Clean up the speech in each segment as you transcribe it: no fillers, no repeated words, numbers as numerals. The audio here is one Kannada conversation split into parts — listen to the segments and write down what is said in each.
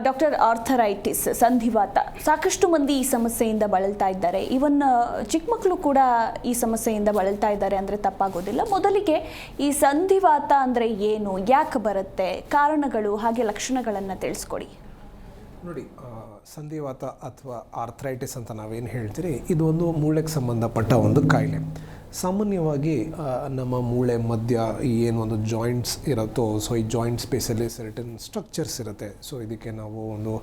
ಡಾಕ್ಟರ್, ಆರ್ಥರೈಟಿಸ್, ಸಂಧಿವಾತ, ಸಾಕಷ್ಟು ಮಂದಿ ಈ ಸಮಸ್ಯೆಯಿಂದ ಬಳಲ್ತಾ ಇದ್ದಾರೆ. ಈವನ್ ಚಿಕ್ಕ ಮಕ್ಕಳು ಕೂಡ ಈ ಸಮಸ್ಯೆಯಿಂದ ಬಳಲ್ತಾ ಇದ್ದಾರೆ ಅಂದರೆ ತಪ್ಪಾಗೋದಿಲ್ಲ. ಮೊದಲಿಗೆ ಈ ಸಂಧಿವಾತ ಅಂದರೆ ಏನು, ಯಾಕೆ ಬರುತ್ತೆ, ಕಾರಣಗಳು ಹಾಗೆ ಲಕ್ಷಣಗಳನ್ನು ತಿಳಿಸ್ಕೊಡಿ. ನೋಡಿ, ಸಂಧಿವಾತ ಅಥವಾ ಆರ್ಥರೈಟಿಸ್ ಅಂತ ನಾವೇನು ಹೇಳ್ತೀರಿ, ಇದು ಒಂದು ಮೂಳೆಗೆ ಸಂಬಂಧಪಟ್ಟ ಒಂದು ಕಾಯಿಲೆ. ಸಾಮಾನ್ಯವಾಗಿ ನಮ್ಮ ಮೂಳೆ ಮಧ್ಯ ಏನು ಒಂದು ಜಾಯಿಂಟ್ಸ್ ಇರುತ್ತೋ, ಸೊ ಈ ಜಾಯಿಂಟ್ ಸ್ಪೇಸಲ್ಲಿ ಸರ್ಟನ್ ಸ್ಟ್ರಕ್ಚರ್ಸ್ ಇರುತ್ತೆ. ಸೊ ಇದಕ್ಕೆ ನಾವು ಒಂದು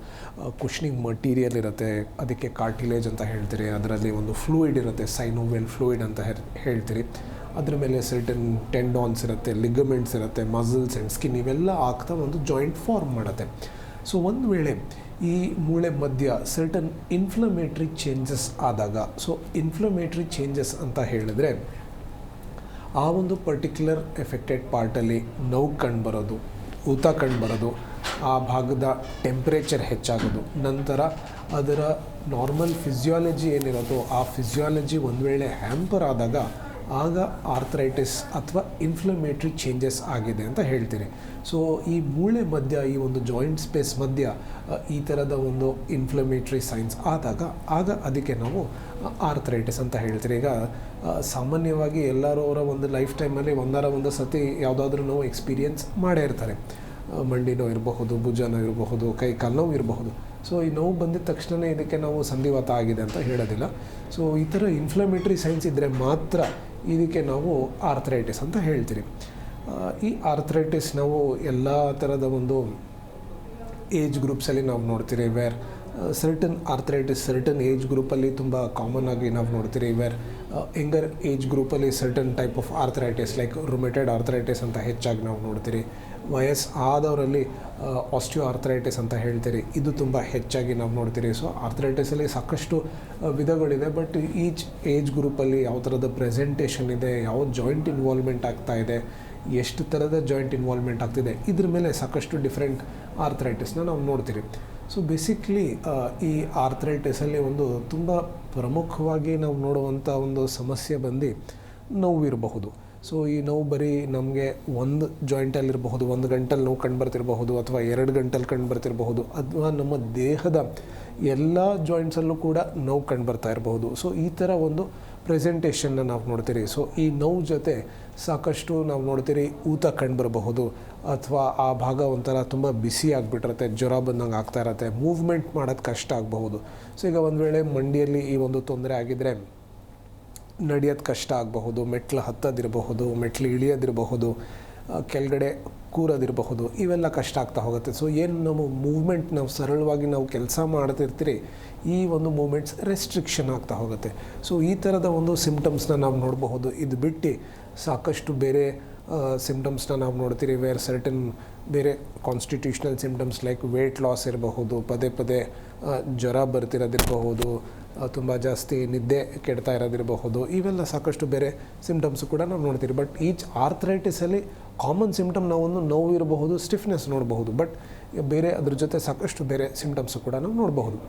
ಕುಷನಿಂಗ್ ಮಟೀರಿಯಲ್ ಇರುತ್ತೆ, ಅದಕ್ಕೆ ಕಾರ್ಟಿಲೇಜ್ ಅಂತ ಹೇಳ್ತೀರಿ. ಅದರಲ್ಲಿ ಒಂದು ಫ್ಲೂಯಿಡ್ ಇರುತ್ತೆ, ಸೈನೋವಿಯಲ್ ಫ್ಲೂಯಿಡ್ ಅಂತ ಹೇಳ್ತೀರಿ. ಅದ್ರ ಮೇಲೆ ಸರ್ಟನ್ ಟೆಂಡಾನ್ಸ್ ಇರುತ್ತೆ, ಲಿಗಮೆಂಟ್ಸ್ ಇರುತ್ತೆ, ಮಸಲ್ಸ್ ಆ್ಯಂಡ್ ಸ್ಕಿನ್, ಇವೆಲ್ಲ ಆಗ್ತಾ ಒಂದು ಜಾಯಿಂಟ್ ಫಾರ್ಮ್ ಮಾಡುತ್ತೆ. ಸೊ ಒಂದು ವೇಳೆ ಈ ಮೂಳೆ ಮಧ್ಯ ಸರ್ಟನ್ ಇನ್ಫ್ಲಮೇಟ್ರಿ ಚೇಂಜಸ್ ಆದಾಗ, ಸೊ ಇನ್ಫ್ಲಮೇಟ್ರಿ ಚೇಂಜಸ್ ಅಂತ ಹೇಳಿದ್ರೆ ಆ ಒಂದು ಪರ್ಟಿಕ್ಯುಲರ್ ಎಫೆಕ್ಟೆಡ್ ಪಾರ್ಟಲ್ಲಿ ನೋವು ಕಂಡುಬರೋದು, ಊತ ಕಂಡುಬರೋದು, ಆ ಭಾಗದ ಟೆಂಪ್ರೇಚರ್ ಹೆಚ್ಚಾಗೋದು, ನಂತರ ಅದರ ನಾರ್ಮಲ್ ಫಿಸಿಯಾಲಜಿ ಏನಿರೋದು ಆ ಫಿಸಿಯಾಲಜಿ ಒಂದು ವೇಳೆ ಹ್ಯಾಂಪರ್ ಆದಾಗ ಆಗ ಆರ್ಥರೈಟಿಸ್ ಅಥವಾ ಇನ್ಫ್ಲಮೇಟ್ರಿ ಚೇಂಜಸ್ ಆಗಿದೆ ಅಂತ ಹೇಳ್ತೀರಿ. ಸೊ ಈ ಮೂಳೆ ಮಧ್ಯ, ಈ ಒಂದು ಜಾಯಿಂಟ್ ಸ್ಪೇಸ್ ಮಧ್ಯ ಈ ಥರದ ಒಂದು ಇನ್ಫ್ಲಮೇಟ್ರಿ ಸೈನ್ಸ್ ಆದಾಗ ಆಗ ಅದಕ್ಕೆ ನಾವು ಆರ್ಥರೈಟಿಸ್ ಅಂತ ಹೇಳ್ತೀರಿ. ಈಗ ಸಾಮಾನ್ಯವಾಗಿ ಎಲ್ಲರೂ ಅವರ ಒಂದು ಲೈಫ್ ಟೈಮಲ್ಲಿ ಒಂದು ಸತಿ ಯಾವುದಾದ್ರೂ ನೋವು ಎಕ್ಸ್ಪೀರಿಯನ್ಸ್ ಮಾಡೇ ಇರ್ತಾರೆ. ಮಂಡಿ ನೋವು ಇರಬಹುದು, ಭುಜ ನೋವು ಇರಬಹುದು, ಕೈ ಕಾಲು ನೋವು ಇರಬಹುದು. ಸೊ ಈ ನೋವು ಬಂದಿದ ತಕ್ಷಣ ಇದಕ್ಕೆ ನಾವು ಸಂಧಿವಾತ ಆಗಿದೆ ಅಂತ ಹೇಳೋದಿಲ್ಲ. ಸೊ ಈ ಥರ ಇನ್ಫ್ಲಮೇಟ್ರಿ ಸೈನ್ಸ್ ಇದ್ದರೆ ಮಾತ್ರ ಇದಕ್ಕೆ ನಾವು ಆರ್ಥರೈಟಿಸ್ ಅಂತ ಹೇಳ್ತೀರಿ. ಈ ಆರ್ಥರೈಟಿಸ್ ನಾವು ಎಲ್ಲ ಥರದ ಒಂದು ಏಜ್ ಗ್ರೂಪ್ಸಲ್ಲಿ ನಾವು ನೋಡ್ತೀರಿ. Where certain arthritis certain age ಗ್ರೂಪಲ್ಲಿ ತುಂಬ ಕಾಮನ್ ಆಗಿ ನಾವು ನೋಡ್ತೀರಿ. ವೇರ್ ಯಂಗರ್ ಏಜ್ ಗ್ರೂಪಲ್ಲಿ certain type of arthritis like rheumatoid arthritis ಅಂತ ಹೆಚ್ಚಾಗಿ ನಾವು ನೋಡ್ತೀರಿ. ವಯಸ್ಸಾದವರಲ್ಲಿ ಆಸ್ಟಿಯೋ ಆರ್ಥರೈಟಿಸ್ ಅಂತ ಹೇಳ್ತೀರಿ, ಇದು ತುಂಬ ಹೆಚ್ಚಾಗಿ ನಾವು ನೋಡ್ತೀರಿ. ಸೊ ಆರ್ಥರೈಟಿಸಲ್ಲಿ ಸಾಕಷ್ಟು ವಿಧಗಳಿದೆ. ಬಟ್ ಈಚ್ ಏಜ್ ಗ್ರೂಪಲ್ಲಿ ಯಾವ ಥರದ ಪ್ರೆಸೆಂಟೇಷನ್ ಇದೆ, ಯಾವ ಜಾಯಿಂಟ್ ಇನ್ವಾಲ್ವ್ಮೆಂಟ್ ಆಗ್ತಾ ಇದೆ, ಎಷ್ಟು ಥರದ ಜಾಯಿಂಟ್ ಇನ್ವಾಲ್ವ್ಮೆಂಟ್ ಆಗ್ತಿದೆ, ಇದ್ರ ಮೇಲೆ ಸಾಕಷ್ಟು ಡಿಫ್ರೆಂಟ್ ಆರ್ಥರೈಟಿಸ್ನ ನಾವು ನೋಡ್ತೀರಿ. ಸೊ ಬೇಸಿಕ್ಲಿ ಈ ಆರ್ಥರೈಟಿಸಲ್ಲಿ ಒಂದು ತುಂಬ ಪ್ರಮುಖವಾಗಿ ನಾವು ನೋಡುವಂಥ ಒಂದು ಸಮಸ್ಯೆ ಬಂದು ನೋವು ಇರಬಹುದು. ಸೊ ಈ ನೋವು ಬರೀ ನಮಗೆ ಒಂದು ಜಾಯಿಂಟಲ್ಲಿರಬಹುದು, ಒಂದು ಗಂಟಲ್ಲಿ ನೋವು ಕಂಡುಬರ್ತಿರಬಹುದು, ಅಥವಾ 2 ಗಂಟಲ್ಲಿ ಕಂಡುಬರ್ತಿರಬಹುದು, ಅಥವಾ ನಮ್ಮ ದೇಹದ ಎಲ್ಲ ಜಾಯಿಂಟ್ಸಲ್ಲೂ ಕೂಡ ನೋವು ಕಂಡುಬರ್ತಾ ಇರಬಹುದು. ಸೊ ಈ ಥರ ಒಂದು ಪ್ರೆಸೆಂಟೇಷನ್ನ ನಾವು ನೋಡ್ತೀರಿ. ಸೊ ಈ ನೋವು ಜೊತೆ ಸಾಕಷ್ಟು ನಾವು ನೋಡ್ತೀರಿ ಊತ ಕಂಡುಬರಬಹುದು, ಅಥವಾ ಆ ಭಾಗ ಒಂಥರ ತುಂಬ ಬಿಸಿ ಆಗಿಬಿಟ್ಟಿರುತ್ತೆ, ಜ್ವರ ಬಂದಂಗೆ ಆಗ್ತಾ ಇರುತ್ತೆ, ಮೂವ್ಮೆಂಟ್ ಮಾಡೋದು ಕಷ್ಟ ಆಗಬಹುದು. ಸೊ ಈಗ ಒಂದು ವೇಳೆ ಮಂಡಿಯಲ್ಲಿ ಈ ಒಂದು ತೊಂದರೆ ಆಗಿದ್ದರೆ ನಡೆಯೋದು ಕಷ್ಟ ಆಗಬಹುದು, ಮೆಟ್ಲು ಹತ್ತೋದಿರಬಹುದು, ಮೆಟ್ಲು ಇಳಿಯೋದಿರಬಹುದು, ಕೆಳಗಡೆ ಕೂರೋದಿರಬಹುದು, ಇವೆಲ್ಲ ಕಷ್ಟ ಆಗ್ತಾ ಹೋಗುತ್ತೆ. ಸೊ ಏನು ನಮ್ಮ ಮೂವ್ಮೆಂಟ್ ನಾವು ಸರಳವಾಗಿ ನಾವು ಕೆಲಸ ಮಾಡ್ತಿರ್ತೀರಿ, ಈ ಒಂದು ಮೂಮೆಂಟ್ಸ್ ರೆಸ್ಟ್ರಿಕ್ಷನ್ ಆಗ್ತಾ ಹೋಗುತ್ತೆ. ಸೊ ಈ ಥರದ ಒಂದು ಸಿಮ್ಟಮ್ಸ್ನ ನಾವು ನೋಡಬಹುದು. ಇದು ಬಿಟ್ಟು ಸಾಕಷ್ಟು ಬೇರೆ ಸಿಮ್ಟಮ್ಸ್ನ ನಾವು ನೋಡ್ತೀರಿ. ವೇರ್ ಸರ್ಟನ್ ಬೇರೆ constitutional symptoms like weight loss ಇರಬಹುದು, ಪದೇ ಪದೇ ಜ್ವರ ಬರ್ತಿರೋದಿರಬಹುದು, ತುಂಬ ಜಾಸ್ತಿ ನಿದ್ದೆ ಕೆಡ್ತಾ ಇರೋದಿರಬಹುದು, ಇವೆಲ್ಲ ಸಾಕಷ್ಟು ಬೇರೆ ಸಿಮ್ಟಮ್ಸು ಕೂಡ ನಾವು ನೋಡ್ತೀರಿ. ಬಟ್ ಈಚ್ ಆರ್ಥರೈಟಿಸಲ್ಲಿ ಕಾಮನ್ ಸಿಮ್ಟಮ್ ನಾವೊಂದು ನೋವು ಇರಬಹುದು, ಸ್ಟಿಫ್ನೆಸ್ ನೋಡಬಹುದು. ಬಟ್ ಬೇರೆ ಅದ್ರ ಜೊತೆ ಸಾಕಷ್ಟು ಬೇರೆ ಸಿಮ್ಟಮ್ಸು ಕೂಡ ನಾವು ನೋಡಬಹುದು.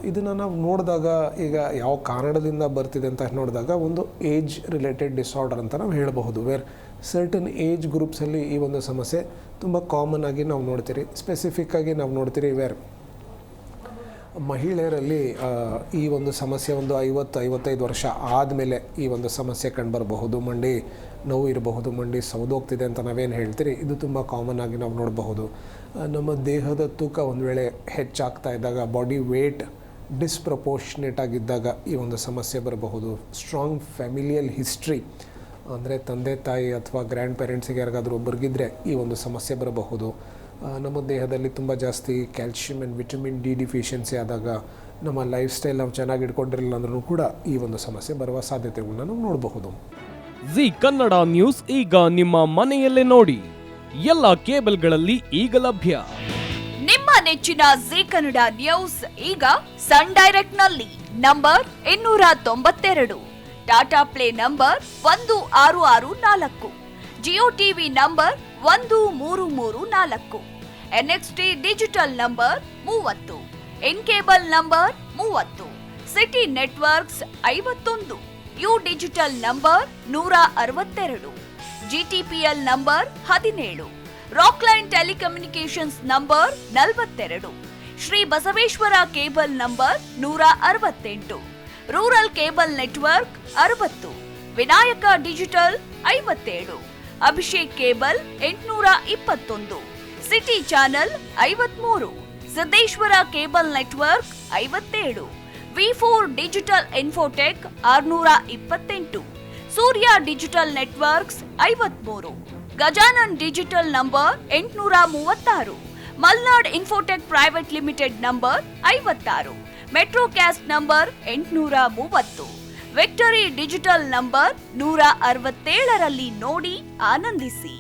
ಇದನ್ನು ನಾವು ನೋಡಿದಾಗ ಈಗ ಯಾವ ಕಾರಣದಿಂದ ಬರ್ತಿದೆ ಅಂತ ನೋಡಿದಾಗ ಒಂದು ಏಜ್ ರಿಲೇಟೆಡ್ ಡಿಸಾರ್ಡರ್ ಅಂತ ನಾವು ಹೇಳಬಹುದು. ವೇರ್ ಸರ್ಟನ್ ಏಜ್ ಗ್ರೂಪ್ಸಲ್ಲಿ ಈ ಒಂದು ಸಮಸ್ಯೆ ತುಂಬ ಕಾಮನ್ ಆಗಿ ನಾವು ನೋಡ್ತೀರಿ. ಸ್ಪೆಸಿಫಿಕ್ಕಾಗಿ ನಾವು ನೋಡ್ತೀರಿ ವೇರ್ ಮಹಿಳೆಯರಲ್ಲಿ ಈ ಒಂದು ಸಮಸ್ಯೆ ಒಂದು 50-55 ವರ್ಷ ಆದಮೇಲೆ ಈ ಒಂದು ಸಮಸ್ಯೆ ಕಂಡುಬರಬಹುದು. ಮಂಡಿ ನೋವು ಇರಬಹುದು, ಮಂಡಿ ಸೌದೋಗ್ತಿದೆ ಅಂತ ನಾವೇನು ಹೇಳ್ತೀರಿ, ಇದು ತುಂಬ ಕಾಮನ್ ಆಗಿ ನಾವು ನೋಡಬಹುದು. ನಮ್ಮ ದೇಹದ ತೂಕ ಒಂದು ವೇಳೆ ಹೆಚ್ಚಾಗ್ತಾ ಇದ್ದಾಗ, ಬಾಡಿ ವೇಟ್ ಡಿಸ್ಪ್ರಪೋರ್ಷನೇಟ್ ಆಗಿದ್ದಾಗ ಈ ಒಂದು ಸಮಸ್ಯೆ ಬರಬಹುದು. ಸ್ಟ್ರಾಂಗ್ ಫ್ಯಾಮಿಲಿಯಲ್ ಹಿಸ್ಟ್ರಿ ಅಂದರೆ ತಂದೆ ತಾಯಿ ಅಥವಾ ಗ್ರ್ಯಾಂಡ್ ಪೇರೆಂಟ್ಸಿಗೆ ಯಾರಿಗಾದ್ರೂ ಒಬ್ಬರಿಗಿದ್ರೆ ಈ ಒಂದು ಸಮಸ್ಯೆ ಬರಬಹುದು. ನಮ್ಮ ದೇಹದಲ್ಲಿ ತುಂಬ ಜಾಸ್ತಿ calcium and vitamin D deficiency ಆದಾಗ, ನಮ್ಮ ಲೈಫ್ ಸ್ಟೈಲ್ ನಾವು ಚೆನ್ನಾಗಿ ಇಟ್ಕೊಂಡಿರಲಿಲ್ಲ ಅಂದ್ರೂ ಕೂಡ ಈ ಒಂದು ಸಮಸ್ಯೆ ಬರುವ ಸಾಧ್ಯತೆಗಳನ್ನ ನಾವು ನೋಡಬಹುದು. ಜಿ ಕನ್ನಡ ನ್ಯೂಸ್ ಈಗ ನಿಮ್ಮ ಮನೆಯಲ್ಲೇ ನೋಡಿ, ಎಲ್ಲ ಕೇಬಲ್ಗಳಲ್ಲಿ ಈಗ ಲಭ್ಯ. ನಿಮ್ಮ ನೆಚ್ಚಿನ ಜಿ ಕನ್ನಡ ನ್ಯೂಸ್ ಈಗ ಸನ್ ಡೈರೆಕ್ಟ್ ನಲ್ಲಿ number 292, Tata play number 1664, Jio TV number 1334, NXT digital number 30, in cable number 30, city networks 51, U digital number 162, GTPL number 17, Rockline telecommunications number 42, Shri Basaveshwara cable number 168, rural cable network 60, Vinayaka digital 57, Abhishek cable 821, city channel 53, Siddeshwara cable network 57, V4 digital Infotech 628, Surya digital networks 53, Gajanan digital number 836, Malnad infotech private limited number 56, Metrocast number 830, victory digital number 167ರಲ್ಲಿ ನೋಡಿ ಆನಂದಿಸಿ.